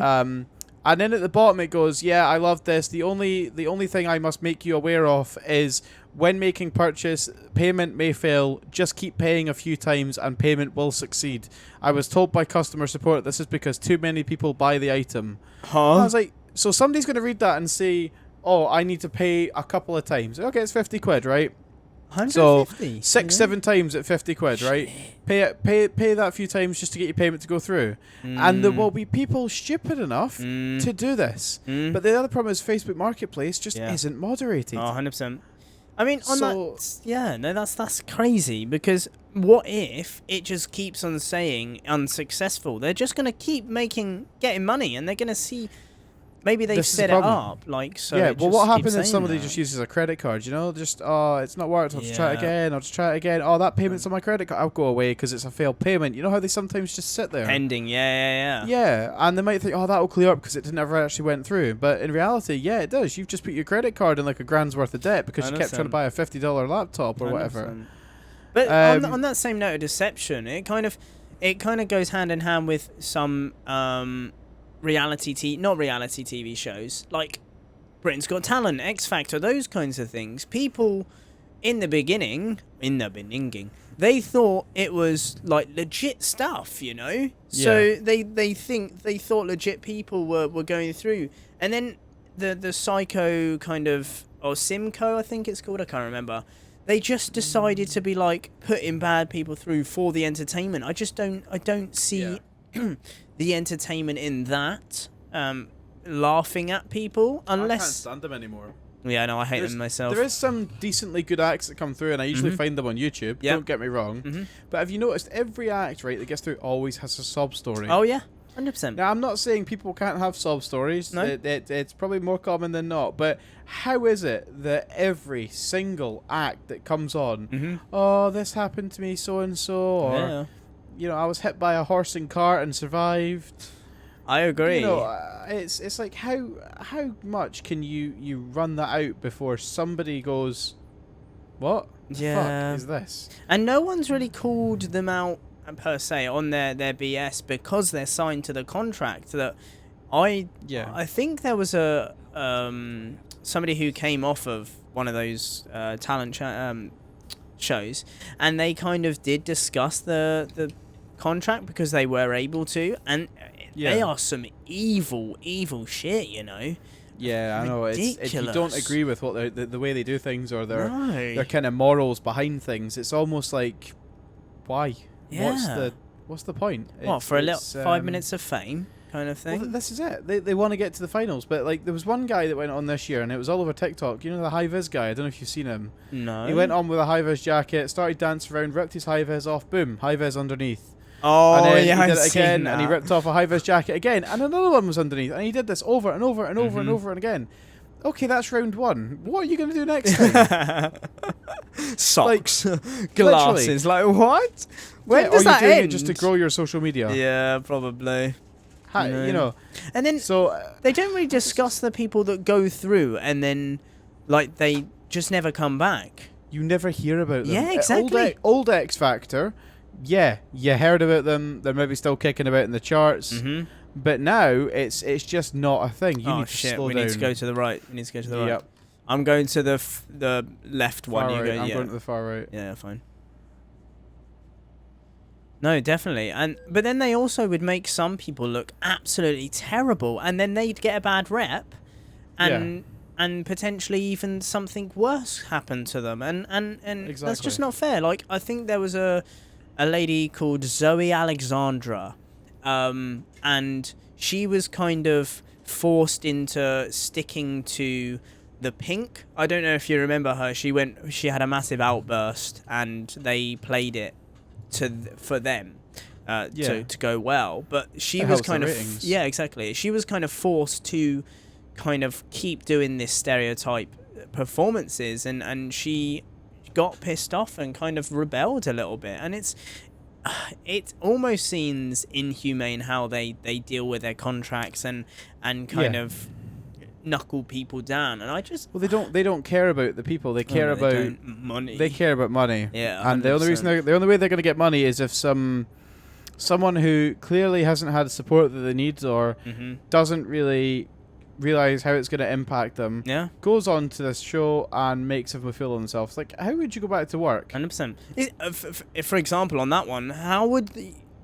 And then at the bottom it goes, yeah, I love this. The only thing I must make you aware of is when making purchase, payment may fail. Just keep paying a few times and payment will succeed. I was told by customer support this is because too many people buy the item. Huh? I was like, so somebody's going to read that and say, oh, I need to pay a couple of times. Okay, it's 50 quid, right? 150. So 6-7 times at 50 quid, right? Pay that few times just to get your payment to go through. And there will be people stupid enough to do this. But the other problem is Facebook Marketplace just isn't moderated. Oh, 100%. I mean, that's crazy, because what if it just keeps on saying unsuccessful? They're just going to keep getting money, and they're going to see. Maybe they've set it up, like, so. Yeah, well, what happens if somebody just uses a credit card, just, it's not worked, I'll just try it again, oh, that payment's on my credit card, I'll go away because it's a failed payment. You know how they sometimes just sit there? Pending, yeah. Yeah, and they might think, oh, that'll clear up because it never actually went through. But in reality, yeah, it does. You've just put your credit card in like a grand's worth of debt because you kept trying to buy a $50 laptop or whatever. But on that same note of deception, it kind of goes hand in hand with some, not reality TV shows like Britain's Got Talent, X Factor, those kinds of things. People in the beginning, they thought it was like legit stuff, So they thought legit people were going through, and then the Psycho kind of, or Simco, I think it's called, I can't remember. They just decided to be like putting bad people through for the entertainment. I don't see the entertainment in that. Laughing at people, unless I can't stand them anymore. Yeah, no, I hate them myself. There is some decently good acts that come through, and I usually find them on YouTube. Yep. Don't get me wrong, but have you noticed every act that gets through always has a sob story? Oh yeah, 100%. Now I'm not saying people can't have sob stories. No, it's probably more common than not. But how is it that every single act that comes on, oh, this happened to me, so and so, or I was hit by a horse and cart and survived. I agree. It's like how much can you run that out before somebody goes, what? Yeah. Fuck is this? And no one's really called them out per se on their BS because they're signed to the contract. That I think there was a somebody who came off of one of those talent shows, and they kind of did discuss the contract because they were able to, and they are some evil shit, Yeah, I know. If you don't agree with what the way they do things or their kind of morals behind things, it's almost like, why? Yeah. What's the point? For a little 5 minutes of fame kind of thing? Well, this is it. They want to get to the finals, but like there was one guy that went on this year, and it was all over TikTok. The high vis guy. I don't know if you've seen him. No. He went on with a high vis jacket, started dancing around, ripped his high vis off, boom, high vis underneath. Oh, and then yeah, he did it again, that. And he ripped off a high vis jacket again, and another one was underneath, and he did this over and over and over and over and again. Okay, that's round one. What are you going to do next time? Socks, glasses. Like what? When does or that you're doing end? it just to grow your social media. Yeah, probably. You know. And then they don't really discuss the people that go through and then, like, they just never come back. You never hear about them. Yeah, exactly. Old X Factor. Yeah, you heard about them. They're maybe still kicking about in the charts. Mm-hmm. But now it's just not a thing. You need to slow down. We need to go to the right. We need to go to the right. Yep. I'm going to the left Far one. right. You go. I'm Yeah. going to the far right. Yeah, fine. No, definitely. But then they also would make some people look absolutely terrible, and then they'd get a bad rep, and potentially even something worse happen to them, and Exactly. that's just not fair. Like, I think there was a lady called Zoe Alexandra, and she was kind of forced into sticking to the pink. I don't know if you remember her. She had a massive outburst, and they played it for them to go well, but she was kind of exactly. She was kind of forced to kind of keep doing this stereotype performances, and she got pissed off and kind of rebelled a little bit, and it almost seems inhumane how they deal with their contracts and kind of knuckle people down, and I just they don't care about the people. They care about money. They care about money. Yeah, 100%. And the only way they're going to get money is if someone who clearly hasn't had the support that they need or doesn't really realize how it's going to impact them goes on to this show and makes them feel themselves. Like, how would you go back to work? 100%. For example, on that one, how would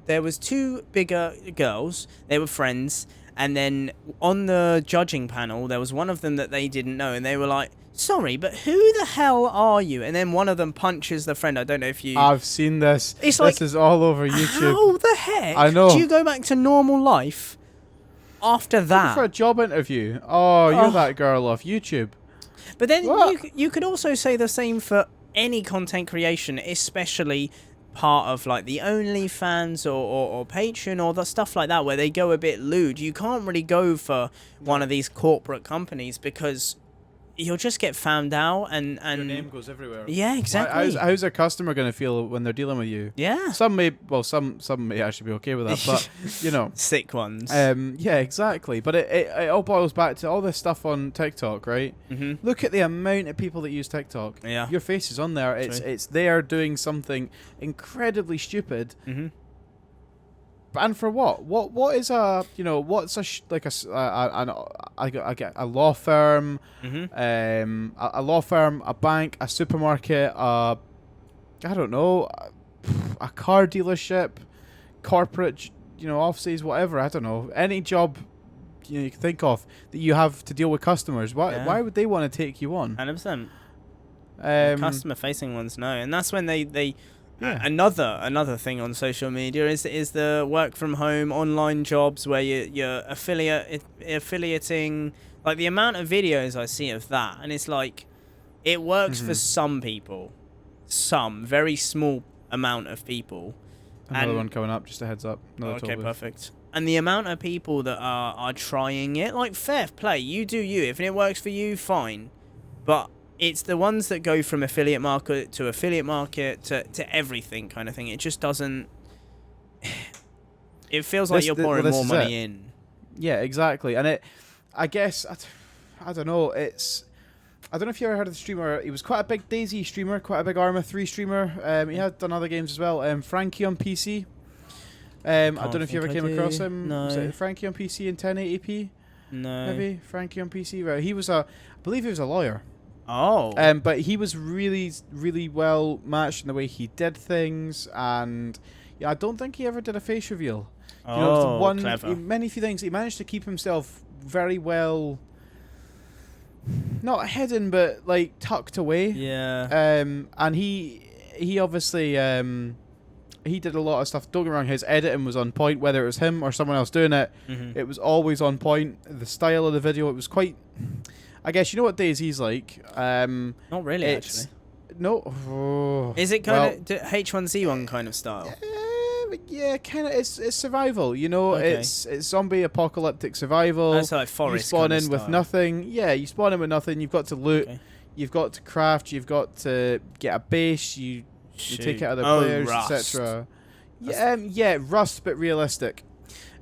there was two bigger girls. They were friends. And then on the judging panel, there was one of them that they didn't know, and they were like, "Sorry, but who the hell are you?" And then one of them punches the friend. I don't know if you... I've seen this. This is all over YouTube. How the heck I know. do you go back to normal life after that? For a job interview. Oh, you're that girl off YouTube. But then you could also say the same for any content creation, especially part of like the OnlyFans or Patreon or the stuff like that where they go a bit lewd. You can't really go for one of these corporate companies because you'll just get found out and your name goes everywhere. Yeah, exactly. How's a customer going to feel when they're dealing with you? Yeah. Some may actually be okay with that, but you know, sick ones. Yeah, exactly. But it all boils back to all this stuff on TikTok, right? Mm-hmm. Look at the amount of people that use TikTok. Yeah. Your face is on there. It's there doing something incredibly stupid. Mm-hmm. And for what? What is a what's a law firm, a law firm, a bank, a supermarket, I don't know, a car dealership, corporate, offices, whatever. I don't know, any job you can think of that you have to deal with customers. Why would they want to take you on? 100%. Customer facing ones, no, and that's when they another thing on social media is the work from home online jobs where you're affiliating, like the amount of videos I see of that, and it's like it works for some people, some very small amount of people. Another one coming up, just a heads up. Okay, perfect. And the amount of people that are trying it, like, fair play, you do you. If it works for you, fine, but it's the ones that go from affiliate market to everything kind of thing. It just doesn't... It feels like you're pouring more money in. Yeah, exactly. And I guess, I don't know, I don't know if you ever heard of the streamer. He was quite a big DayZ streamer, quite a big Arma 3 streamer. He had done other games as well. Frankie on PC. I don't know if you ever came across him. No. Was it Frankie on PC in 1080p? No. Maybe Frankie on PC. Right. I believe he was a lawyer. Oh. But he was really, really well matched in the way he did things, and I don't think he ever did a face reveal. Clever. Many few things. He managed to keep himself very well, not hidden, but like tucked away. Yeah. And he obviously he did a lot of stuff. Don't get me wrong, his editing was on point, whether it was him or someone else doing it. Mm-hmm. It was always on point. The style of the video, it was quite... I guess you know what DayZ's like. Not really, actually. No. Is it kind of H1Z1 kind of style? Yeah, kind of. It's survival. You know, Okay. it's zombie apocalyptic survival. That's like You forest spawn kind of in with style. nothing. Yeah, you spawn in with nothing. You've got to loot. Okay. You've got to craft. You've got to get a base. You take out other players, Rust. etc. Yeah, Rust, but realistic.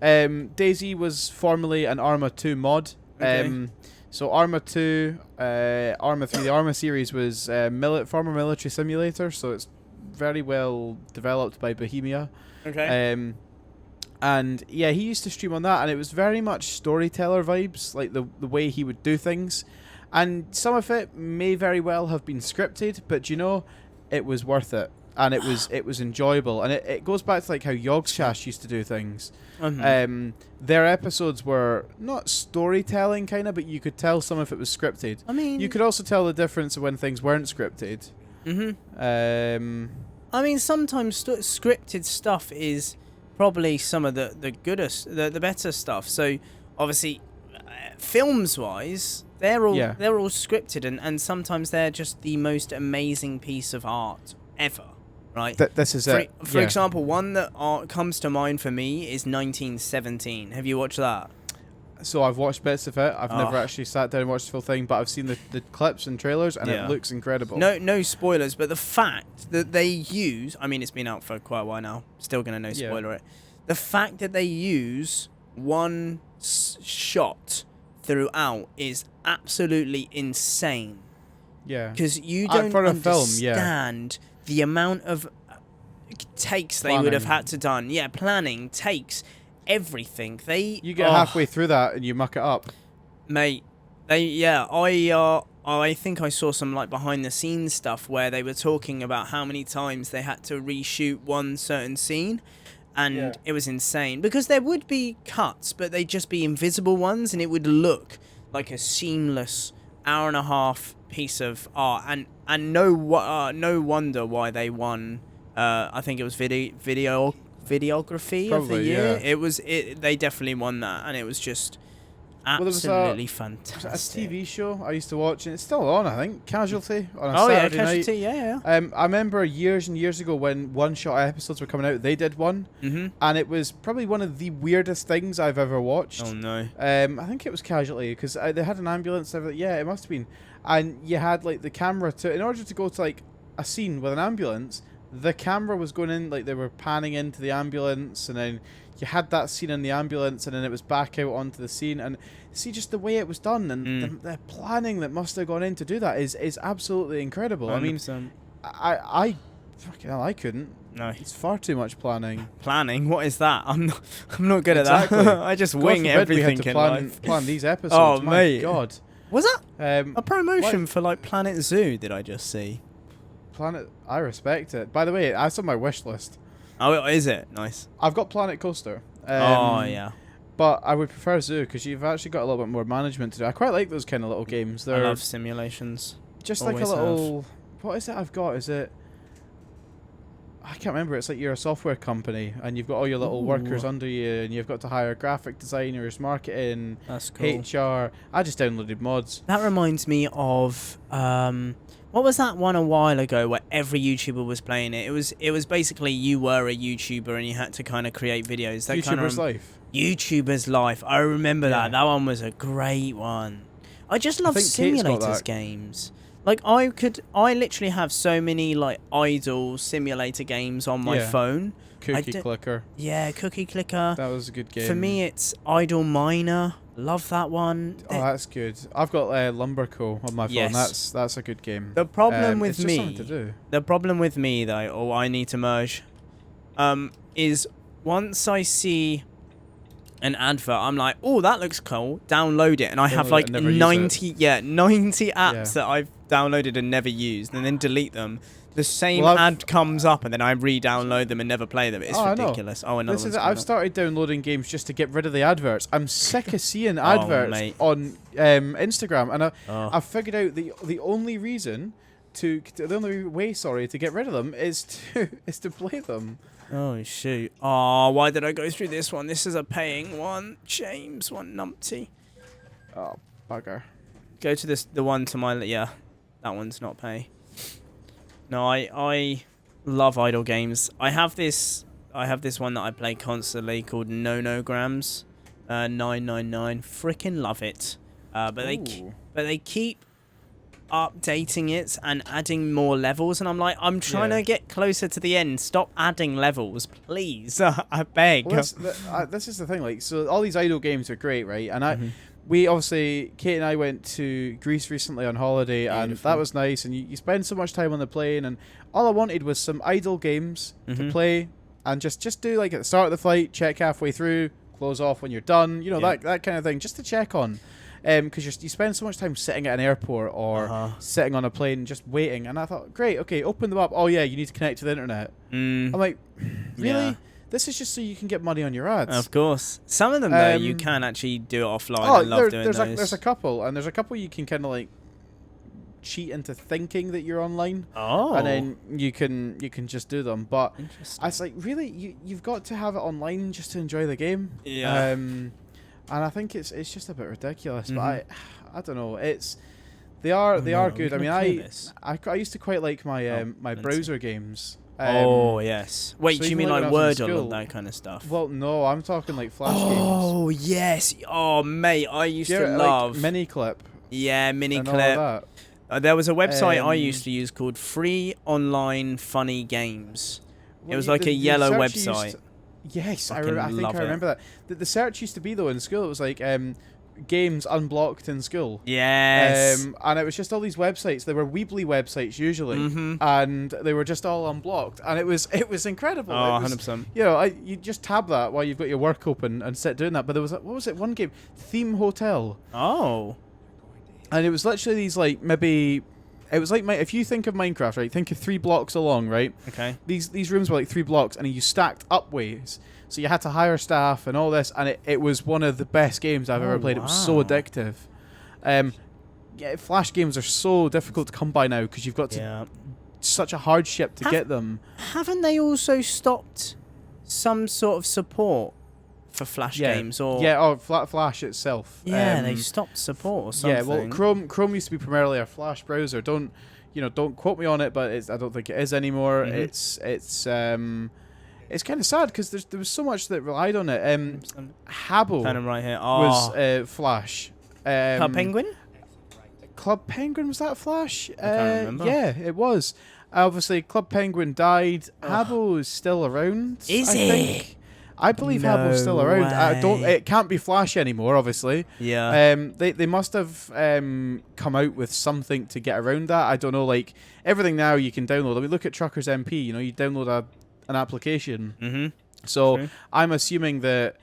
DayZ was formerly an Arma 2 mod. Okay. So Arma 2, Arma 3, the Arma series was former military simulator, so it's very well developed by Bohemia. Okay. And yeah, he used to stream on that, and it was very much storyteller vibes, like the way he would do things. And some of it may very well have been scripted, but you know, it was worth it. And it was enjoyable, and it goes back to like how Yogscast used to do things. Their episodes were not storytelling kind of, but you could tell some of it was scripted. I mean, You could also tell the difference when things weren't scripted. I mean, sometimes scripted stuff is probably some of the goodest, the better stuff. So obviously, films wise, they're all scripted, and sometimes they're just the most amazing piece of art ever. Right. This is it. For example, one that comes to mind for me is 1917. Have you watched that? So I've watched bits of it. I've never actually sat down and watched the full thing, but I've seen the clips and trailers, and it looks incredible. No spoilers, but the fact that they use, I mean, it's been out for quite a while now. Still gonna no spoiler it. The fact that they use one shot throughout is absolutely insane. Yeah. Because you don't for a understand film, the amount of takes they would have had to done. Yeah, planning, takes, everything. You get halfway through that and you muck it up. Mate, I think I saw some like behind the scenes stuff where they were talking about how many times they had to reshoot one certain scene, and it was insane because there would be cuts, but they'd just be invisible ones, and it would look like a seamless hour and a half piece of art, and no wonder why they won. I think it was videography of the year. Yeah. They definitely won that, and it was just absolutely fantastic. A TV show I used to watch, and it's still on, I think. Casualty on a Saturday Casualty, night. yeah. I remember years and years ago when one-shot episodes were coming out, they did one, and it was probably one of the weirdest things I've ever watched. Oh no. I think it was Casualty because they had an ambulance. And everything. Yeah, it must have been. And you had like the camera in order to go to like a scene with an ambulance. The camera was going in, like they were panning into the ambulance, and then you had that scene in the ambulance, and then it was back out onto the scene. And see, just the way it was done, and the planning that must have gone in to do that is absolutely incredible. 100%. I mean, I fucking hell, I couldn't. No, it's far too much planning. Planning? What is that? I'm not good at that. I just wing everything in life. Plan these episodes. Oh, my mate. God. Was that a promotion for like Planet Zoo? Did I just see? Planet, I respect it. By the way, that's on my wish list. Oh, is it? Nice. I've got Planet Coaster. Yeah. But I would prefer Zoo because you've actually got a little bit more management to do. I quite like those kind of little games. I love simulations. Just like a little... What is it I've got? Is it... I can't remember. It's like you're a software company and you've got all your little workers under you, and you've got to hire graphic designers, marketing, that's cool. HR. I just downloaded mods. That reminds me of what was that one a while ago where every YouTuber was playing it? It was basically you were a YouTuber and you had to kind of create videos. That YouTuber's Life. YouTuber's Life. I remember that. That one was a great one. I just love simulators games. Like I literally have so many like idle simulator games on my phone. Cookie Clicker. Yeah, Cookie Clicker. That was a good game. For me, it's Idle Miner. Love that one. Oh, that's good. I've got Lumberco on my phone. Yes. That's a good game. The problem with it's just something to do. The problem with me though, or I need to merge, is once I see an advert, I'm like, oh, that looks cool. Download it, and I have like 90 apps that I've downloaded and never used, and then delete them. The same ad comes up, and then I re-download them and never play them. It's ridiculous. Oh, another one. I've started downloading games just to get rid of the adverts. I'm sick of seeing adverts on Instagram, and I've figured out the only reason the only way to get rid of them is to play them. Oh shoot! Oh, why did I go through this one? This is a paying one. James, one numpty. Oh, bugger. Go to the one to my that one's not pay. No, I love idle games. I have this I have this one that I play constantly called Nonograms, 999. Freaking love it. But they keep updating it and adding more levels, and I'm like, I'm trying to get closer to the end. Stop adding levels, please. I beg. Well, this is the thing. Like, so all these idle games are great, right? And we obviously, Kate and I went to Greece recently on holiday, and that was nice. And you spend so much time on the plane, and all I wanted was some idle games to play, and just do like at the start of the flight, check halfway through, close off when you're done. You know, that kind of thing, just to check on. Because you spend so much time sitting at an airport or sitting on a plane just waiting, and I thought, great, okay, open them up. Oh yeah, you need to connect to the internet. I'm like, really? Yeah. This is just so you can get money on your ads. Of course. Some of them though, you can actually do it offline. I love doing those. There's a couple, and there's a couple you can kind of like cheat into thinking that you're online. And then you can just do them. But I was like, really, you've got to have it online just to enjoy the game. Yeah. And I think it's just a bit ridiculous, but I don't know. They are good. I mean, I used to quite like my my browser games. Yes. Wait, so do you mean like Wordle and that kind of stuff? Well, no, I'm talking like Flash games. Oh yes. Oh mate, I used to love like Miniclip. Yeah, Miniclip. There was a website I used to use called Free Online Funny Games. It was like a yellow website. Yes, I think I remember that. The search used to be, though, in school, it was like games unblocked in school. Yes. And it was just all these websites. They were Weebly websites usually, and they were just all unblocked. And it was incredible. Oh, 100%. You know, you just tab that while you've got your work open and sit doing that. But there was, what was it, one game? Theme Hotel. Oh. And it was literally these, like, maybe... It was like, if you think of Minecraft, right? Think of 3 blocks along, right? Okay. These rooms were like 3 blocks, and you stacked up ways. So you had to hire staff and all this, and it was one of the best games I've ever played. Wow. It was so addictive. Flash games are so difficult to come by now because you've got to such a hardship to get them. Haven't they also stopped some sort of support for Flash games? Or Flash itself. Yeah, they stopped support or something. Yeah, well, Chrome used to be primarily a Flash browser. Don't quote me on it, but I don't think it is anymore. It's kind of sad because there was so much that relied on it. Habbo right here. was Flash. Club Penguin? Club Penguin, was that Flash? I can't remember. Yeah, it was. Obviously, Club Penguin died. Habbo is still around. Is I it? think. I believe Habbo's still around. It can't be Flash anymore, obviously. Yeah. They must have come out with something to get around that. I don't know. Like everything now, you can download. I mean, look at Truckers MP. You know, you download an application. So I'm assuming that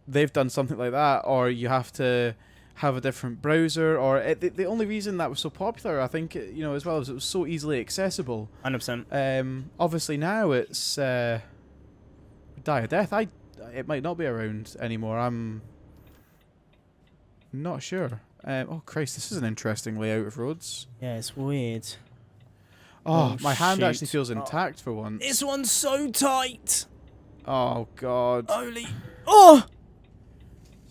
they've done something like that, or you have to have a different browser, or the only reason that was so popular, I think, as well, is it was so easily accessible. 100%. Obviously now it's die of death. It might not be around anymore. I'm not sure. Oh Christ, this is an interesting layout of roads. Yeah, it's weird. Oh, my hand actually feels intact for once. This one's so tight. Oh God. Holy. Oh.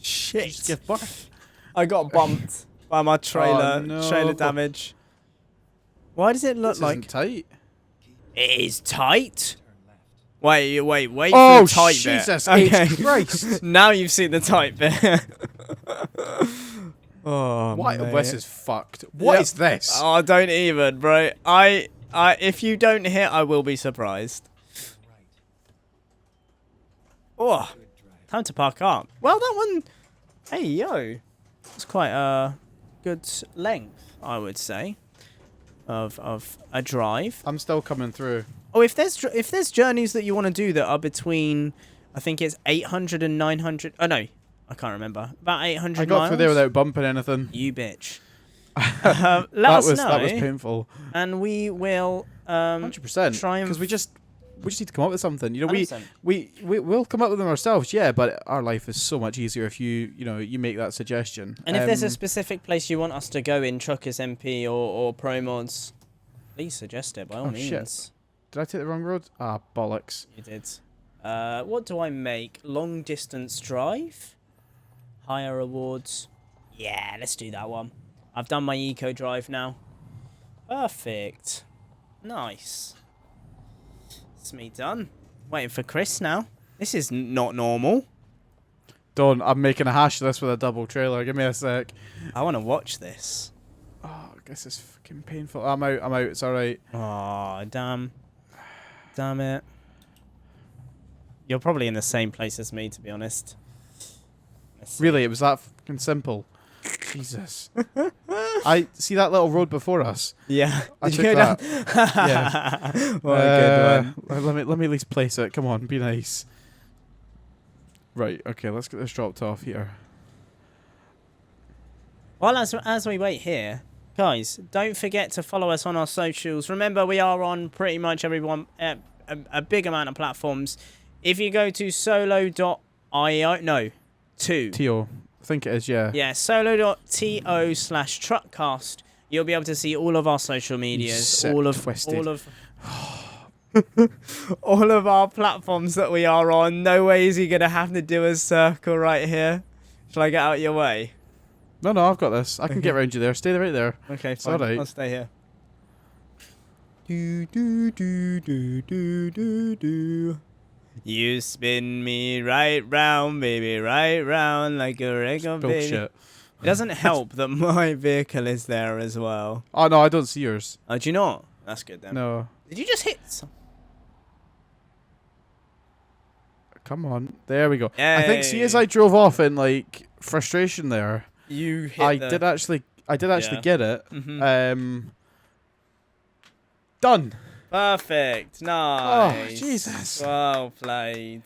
Shit. Just give birth. I got bumped by my trailer. Trailer damage. Why does it look like isn't tight? It is tight. Wait for the tight Jesus bit. Okay. Christ. Now you've seen the tight bit. Oh, what? mate. This is fucked. What is this? Oh, don't even, bro. If you don't hit, I will be surprised. Oh, time to park up. Well, that one. Hey, yo. It's quite a good length, I would say, of a drive. I'm still coming through. Oh, if there's journeys that you want to do that are between, I think it's 800 and 900. Oh no, I can't remember. About 800 I got miles. through there without bumping anything. You bitch. Let us know. That was painful. And we will 100% try and because we just need to come up with something. We'll come up with them ourselves, yeah. But our life is so much easier if you make that suggestion. And if there's a specific place you want us to go in Truckers MP or Pro Mods, please suggest it by all means. Shit. Did I take the wrong road? Ah, bollocks. You did. What do I make? Long distance drive? Higher rewards? Yeah, let's do that one. I've done my eco drive now. Perfect. Nice. It's me done. Waiting for Kris now. This is not normal. I'm making a hash of this with a double trailer. Give me a sec. I want to watch this. Oh, I guess it's fucking painful. I'm out. It's all right. Oh, damn it. You're probably in the same place as me, to be honest. Really, it was that fucking simple. Jesus. I see that little road before us. Yeah. I Did took you go that. down? Yeah. What a good one. Let me at least place it. Come on, be nice. Right. Okay. Let's get this dropped off here. Well, as we wait here, guys, don't forget to follow us on our socials. Remember, we are on pretty much everyone, a big amount of platforms. If you go to Tio. I think it is, yeah. Yeah, solo.to/truckcast. You'll be able to see all of our social medias, all of all of our platforms that we are on. No way is he gonna have to do a circle right here. Shall I get out of your way? No, I've got this. I can get around you there. Stay right there. Okay, it's fine. all right. I'll stay here. You spin me right round, baby, right round like a record, baby. Bullshit. It doesn't help that my vehicle is there as well. Oh, no, I don't see yours. Oh, do you not? That's good then. No. Did you just hit some? Come on. There we go. Yay. I think, see, as I drove off in, like, frustration there, You hit I did actually get it. Mm-hmm. Done. Perfect. Nice. Oh, Jesus. Well played.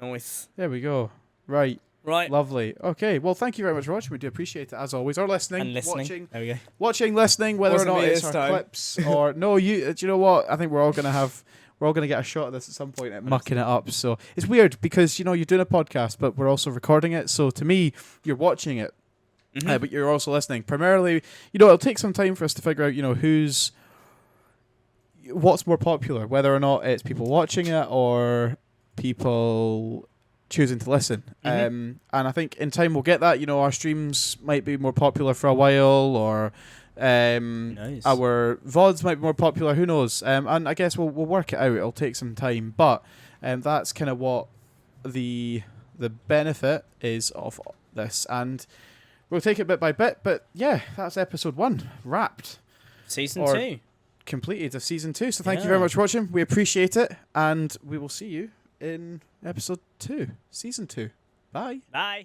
Nice. There we go. Right. Lovely. Okay. Well, thank you very much for watching. We do appreciate it as always. Or listening. And listening. Watching. There we go. Watching, listening, whether Wasn't or not me it's this our time. clips or no. Do you know what? I think we're all gonna get a shot of this at some point at mucking it up. So it's weird because you're doing a podcast, but we're also recording it. So to me, you're watching it, but you're also listening. Primarily, it'll take some time for us to figure out, what's more popular, whether or not it's people watching it or people choosing to listen. And I think in time we'll get that. Our streams might be more popular for a while, or Nice. our VODs might be more popular. Who knows? And I guess we'll work it out. It'll take some time, but that's kind of what the benefit is of this, and we'll take it bit by bit. But yeah, that's episode 1 wrapped. Season 2. Completed of season 2. So thank you very much for watching. We appreciate it, and we will see you in episode 2, season 2. Bye. Bye.